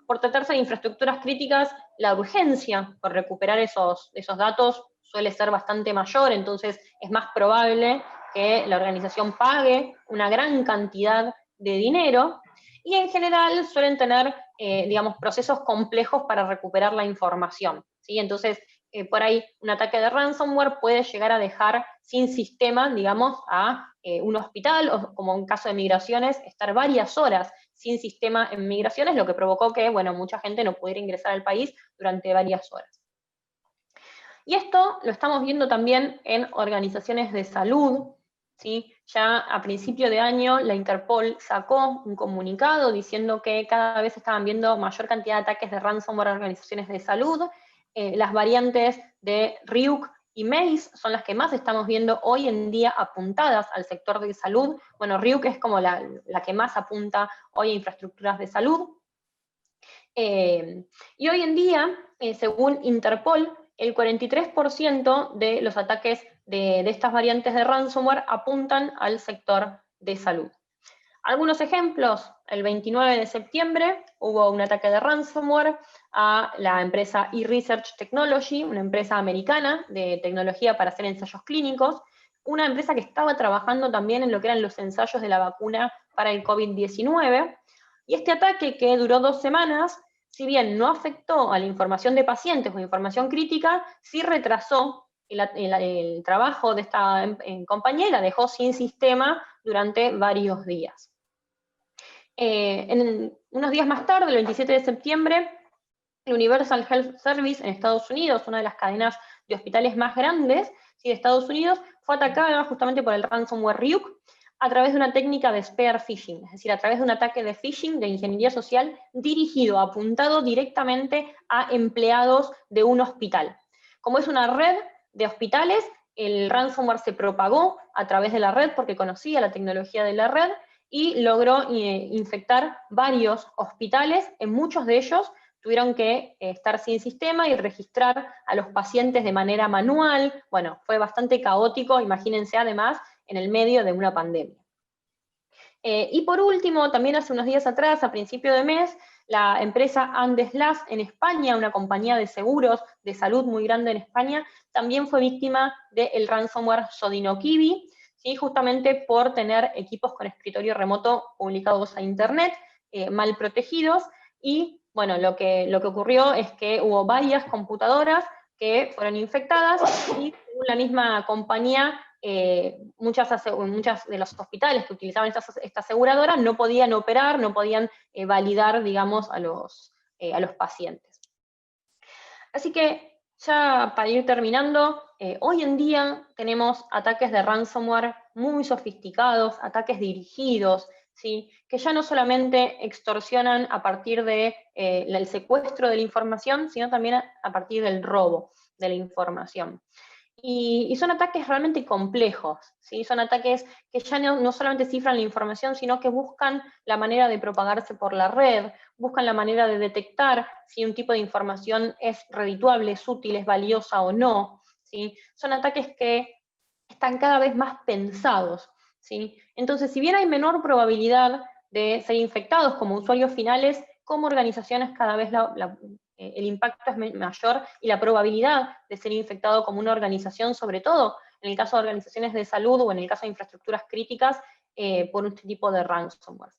Por tratarse de infraestructuras críticas, la urgencia por recuperar esos datos suele ser bastante mayor, entonces es más probable que la organización pague una gran cantidad de dinero, y en general suelen tener, digamos, procesos complejos para recuperar la información, ¿sí? Entonces, por ahí un ataque de ransomware puede llegar a dejar sin sistema, digamos, a un hospital, o como en caso de migraciones, estar varias horas sin sistema en migraciones, lo que provocó que, bueno, mucha gente no pudiera ingresar al país durante varias horas. Y esto lo estamos viendo también en organizaciones de salud, ¿sí? Ya a principio de año la Interpol sacó un comunicado diciendo que cada vez estaban viendo mayor cantidad de ataques de ransomware a organizaciones de salud. Las variantes de Ryuk y Maze son las que más estamos viendo hoy en día apuntadas al sector de salud. Bueno, Ryuk es como la que más apunta hoy a infraestructuras de salud. Y hoy en día, según Interpol, el 43% de los ataques de estas variantes de ransomware apuntan al sector de salud. Algunos ejemplos: el 29 de septiembre hubo un ataque de ransomware a la empresa eResearch Technology, una empresa americana de tecnología para hacer ensayos clínicos, una empresa que estaba trabajando también en lo que eran los ensayos de la vacuna para el COVID-19, y este ataque, que duró 2 semanas, si bien no afectó a la información de pacientes o información crítica, sí retrasó el trabajo de esta compañía y la dejó sin sistema durante varios días. Unos días más tarde, el 27 de septiembre, el Universal Health Service en Estados Unidos, una de las cadenas de hospitales más grandes de Estados Unidos, fue atacada justamente por el ransomware Ryuk a través de una técnica de spear phishing, es decir, a través de un ataque de phishing, de ingeniería social, dirigido, apuntado directamente a empleados de un hospital. Como es una red de hospitales, el ransomware se propagó a través de la red porque conocía la tecnología de la red y logró infectar varios hospitales. En muchos de ellos tuvieron que estar sin sistema y registrar a los pacientes de manera manual. Bueno, fue bastante caótico, imagínense, además, en el medio de una pandemia. Y por último, también hace unos días atrás, a principio de mes, la empresa Andes Las en España, una compañía de seguros de salud muy grande en España, también fue víctima del ransomware Sodinokibi, ¿sí? Justamente por tener equipos con escritorio remoto publicados a internet, mal protegidos, y bueno, lo que ocurrió es que hubo varias computadoras que fueron infectadas, y según la misma compañía, muchas de los hospitales que utilizaban esta aseguradora no podían operar, no podían validar, digamos, a los pacientes. Así que, ya para ir terminando, hoy en día tenemos ataques de ransomware muy sofisticados, ataques dirigidos, ¿sí? Que ya no solamente extorsionan a partir del secuestro de la información, sino también a partir del robo de la información. Y son ataques realmente complejos, ¿sí? Son ataques que ya no solamente cifran la información, sino que buscan la manera de propagarse por la red, buscan la manera de detectar si un tipo de información es redituable, es útil, es valiosa o no, ¿sí? Son ataques que están cada vez más pensados, ¿sí? Entonces, si bien hay menor probabilidad de ser infectados como usuarios finales, como organizaciones cada vez el impacto es mayor, y la probabilidad de ser infectado como una organización, sobre todo en el caso de organizaciones de salud o en el caso de infraestructuras críticas, por este tipo de ransomware.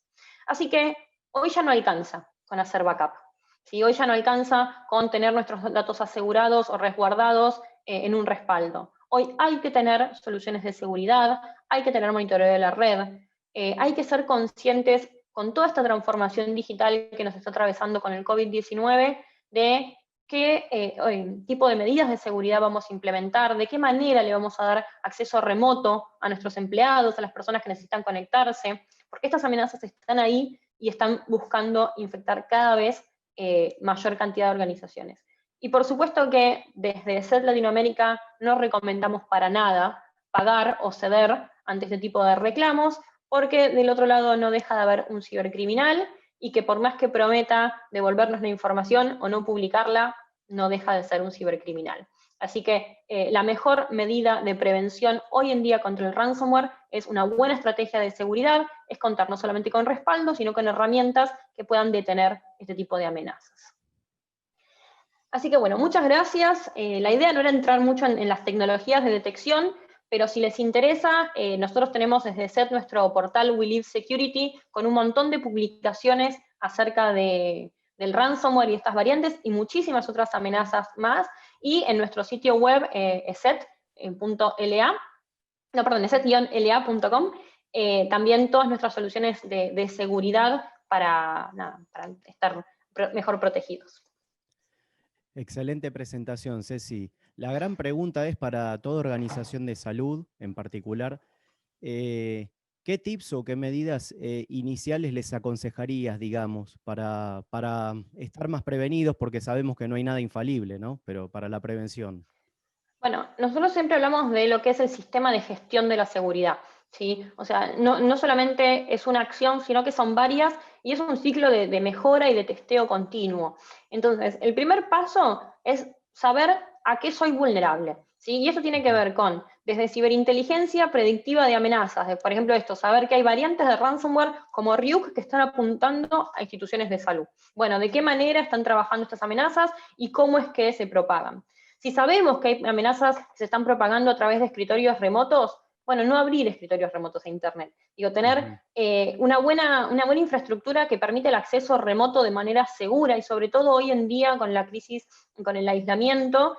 Así que hoy ya no alcanza con hacer backup, ¿sí? Hoy ya no alcanza con tener nuestros datos asegurados o resguardados en un respaldo. Hoy hay que tener soluciones de seguridad, hay que tener monitoreo de la red, hay que ser conscientes con toda esta transformación digital que nos está atravesando con el COVID-19, de qué tipo de medidas de seguridad vamos a implementar, de qué manera le vamos a dar acceso remoto a nuestros empleados, a las personas que necesitan conectarse, porque estas amenazas están ahí y están buscando infectar cada vez mayor cantidad de organizaciones. Y por supuesto que desde SET Latinoamérica no recomendamos para nada pagar o ceder ante este tipo de reclamos, porque del otro lado no deja de haber un cibercriminal, y que por más que prometa devolvernos la información o no publicarla, no deja de ser un cibercriminal. Así que la mejor medida de prevención hoy en día contra el ransomware es una buena estrategia de seguridad, es contar no solamente con respaldo, sino con herramientas que puedan detener este tipo de amenazas. Así que bueno, muchas gracias. La idea no era entrar mucho en las tecnologías de detección, pero si les interesa, nosotros tenemos desde SET nuestro portal We Live Security con un montón de publicaciones acerca del ransomware y estas variantes y muchísimas otras amenazas más. Y en nuestro sitio web, set.la, no, perdón, set-la.com, también todas nuestras soluciones de seguridad para estar mejor protegidos. Excelente presentación, Ceci. La gran pregunta es para toda organización de salud en particular, ¿qué tips o qué medidas iniciales les aconsejarías, digamos, para estar más prevenidos? Porque sabemos que no hay nada infalible, ¿no? Pero para la prevención. Bueno, nosotros siempre hablamos de lo que es el sistema de gestión de la seguridad, ¿sí? O sea, no solamente es una acción, sino que son varias, y es un ciclo de mejora y de testeo continuo. Entonces, el primer paso es saber a qué soy vulnerable, ¿sí? Y eso tiene que ver con, desde ciberinteligencia predictiva de amenazas, por ejemplo saber que hay variantes de ransomware como Ryuk que están apuntando a instituciones de salud. Bueno, ¿de qué manera están trabajando estas amenazas y cómo es que se propagan? Si sabemos que hay amenazas que se están propagando a través de escritorios remotos, bueno, no abrir escritorios remotos a Internet. Digo, tener una buena infraestructura que permite el acceso remoto de manera segura, y sobre todo hoy en día con la crisis, con el aislamiento,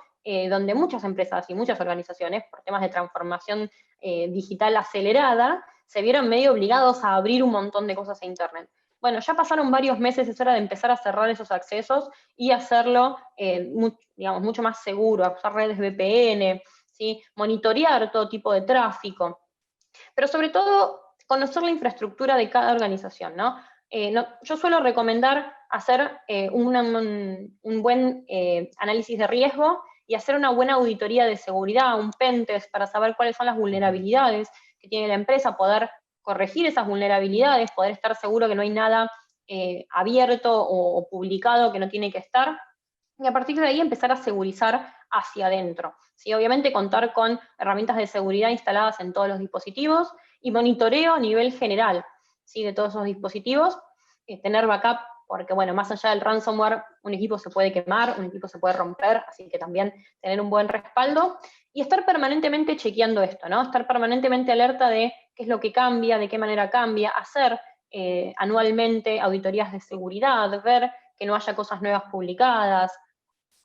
donde muchas empresas y muchas organizaciones, por temas de transformación digital acelerada, se vieron medio obligados a abrir un montón de cosas a Internet. Bueno, ya pasaron varios meses, es hora de empezar a cerrar esos accesos y hacerlo, mucho más seguro, usar redes VPN, ¿sí? Monitorear todo tipo de tráfico, pero sobre todo conocer la infraestructura de cada organización, ¿no? Yo suelo recomendar hacer un buen análisis de riesgo y hacer una buena auditoría de seguridad, un pentest, para saber cuáles son las vulnerabilidades que tiene la empresa, poder corregir esas vulnerabilidades, poder estar seguro que no hay nada abierto o publicado que no tiene que estar, y a partir de ahí empezar a segurizar hacia adentro. ¿Sí? Obviamente contar con herramientas de seguridad instaladas en todos los dispositivos y monitoreo a nivel general, ¿sí? De todos esos dispositivos, tener backup, porque bueno, más allá del ransomware, un equipo se puede quemar, un equipo se puede romper, así que también tener un buen respaldo, y estar permanentemente chequeando esto, ¿no? Estar permanentemente alerta de qué es lo que cambia, de qué manera cambia, hacer anualmente auditorías de seguridad, ver que no haya cosas nuevas publicadas.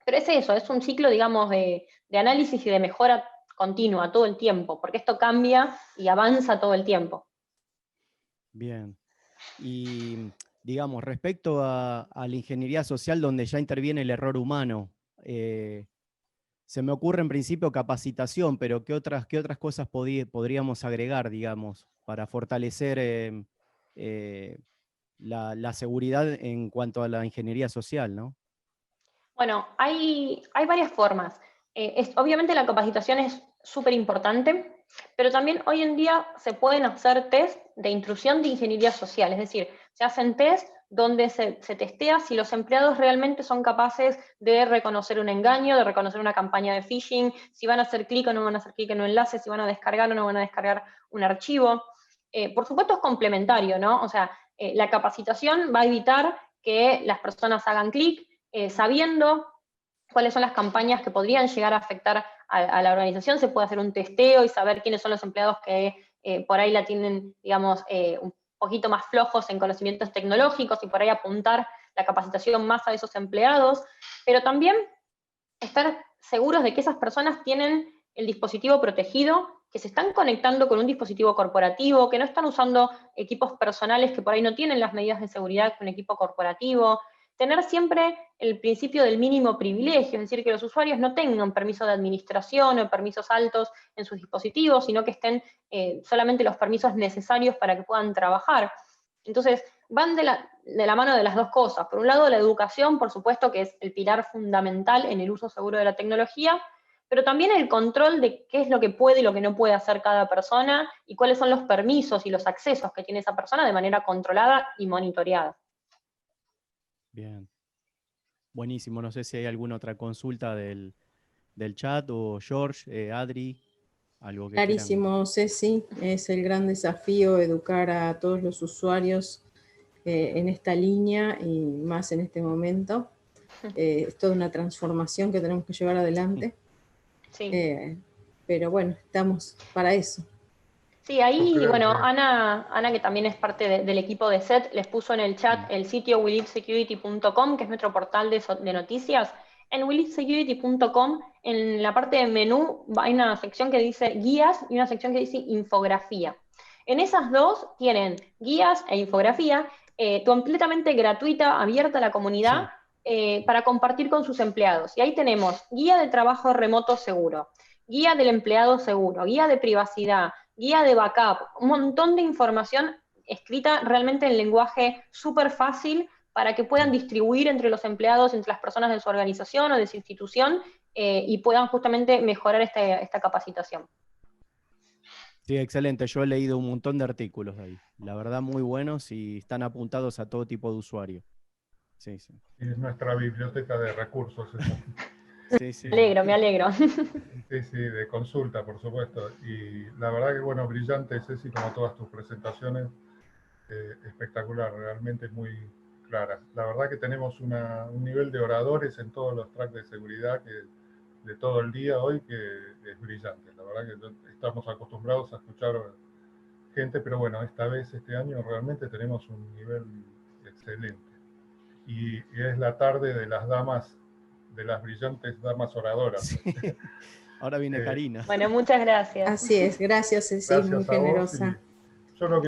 Pero es eso, es un ciclo, digamos, de análisis y de mejora continua todo el tiempo, porque esto cambia y avanza todo el tiempo. Bien. Y, digamos, respecto a la ingeniería social, donde ya interviene el error humano, se me ocurre en principio capacitación, pero ¿qué otras cosas podríamos agregar, digamos, para fortalecer la seguridad en cuanto a la ingeniería social, ¿no? Bueno, hay varias formas. Obviamente la capacitación es súper importante, pero también hoy en día se pueden hacer test de intrusión de ingeniería social, es decir, se hacen test donde se testea si los empleados realmente son capaces de reconocer un engaño, de reconocer una campaña de phishing, si van a hacer clic o no van a hacer clic en un enlace, si van a descargar o no van a descargar un archivo. Por supuesto es complementario, ¿no? O sea, la capacitación va a evitar que las personas hagan clic, sabiendo cuáles son las campañas que podrían llegar a afectar a la organización. Se puede hacer un testeo y saber quiénes son los empleados que por ahí la tienen, digamos, un poquito más flojos en conocimientos tecnológicos, y por ahí apuntar la capacitación más a esos empleados, pero también estar seguros de que esas personas tienen el dispositivo protegido, que se están conectando con un dispositivo corporativo, que no están usando equipos personales que por ahí no tienen las medidas de seguridad que un equipo corporativo, tener siempre el principio del mínimo privilegio, es decir, que los usuarios no tengan permiso de administración o permisos altos en sus dispositivos, sino que estén solamente los permisos necesarios para que puedan trabajar. Entonces, van de la mano de las dos cosas. Por un lado, la educación, por supuesto, que es el pilar fundamental en el uso seguro de la tecnología, pero también el control de qué es lo que puede y lo que no puede hacer cada persona, y cuáles son los permisos y los accesos que tiene esa persona de manera controlada y monitoreada. Bien. Buenísimo. No sé si hay alguna otra consulta del chat, o George, Adri, algo que quieran. Clarísimo, Ceci, es el gran desafío educar a todos los usuarios en esta línea y más en este momento. Es toda una transformación que tenemos que llevar adelante. Sí. Pero bueno, estamos para eso. Sí, ahí, bueno, Ana, que también es parte del equipo de SET, les puso en el chat el sitio willitsecurity.com, que es nuestro portal de noticias. En willitsecurity.com, en la parte de menú, hay una sección que dice guías y una sección que dice infografía. En esas dos tienen guías e infografía, completamente gratuita, abierta a la comunidad, para compartir con sus empleados. Y ahí tenemos guía de trabajo remoto seguro, guía del empleado seguro, guía de privacidad, guía de backup, un montón de información escrita realmente en lenguaje súper fácil para que puedan distribuir entre los empleados, entre las personas de su organización o de su institución, y puedan justamente mejorar esta capacitación. Sí, excelente. Yo he leído un montón de artículos de ahí. La verdad, muy buenos y están apuntados a todo tipo de usuario. Sí, sí. Es nuestra biblioteca de recursos. Sí, sí. Me alegro. Sí, sí, de consulta, por supuesto. Y la verdad que, bueno, brillante, Ceci, como todas tus presentaciones, espectacular, realmente muy clara. La verdad que tenemos un nivel de oradores en todos los tracks de seguridad de todo el día hoy que es brillante. La verdad que estamos acostumbrados a escuchar gente, pero bueno, este año realmente tenemos un nivel excelente. Y es la tarde de las damas, de las brillantes damas oradoras. Sí. Ahora viene Karina. Bueno, muchas gracias. Así es, gracias Ceci, muy generosa. Yo no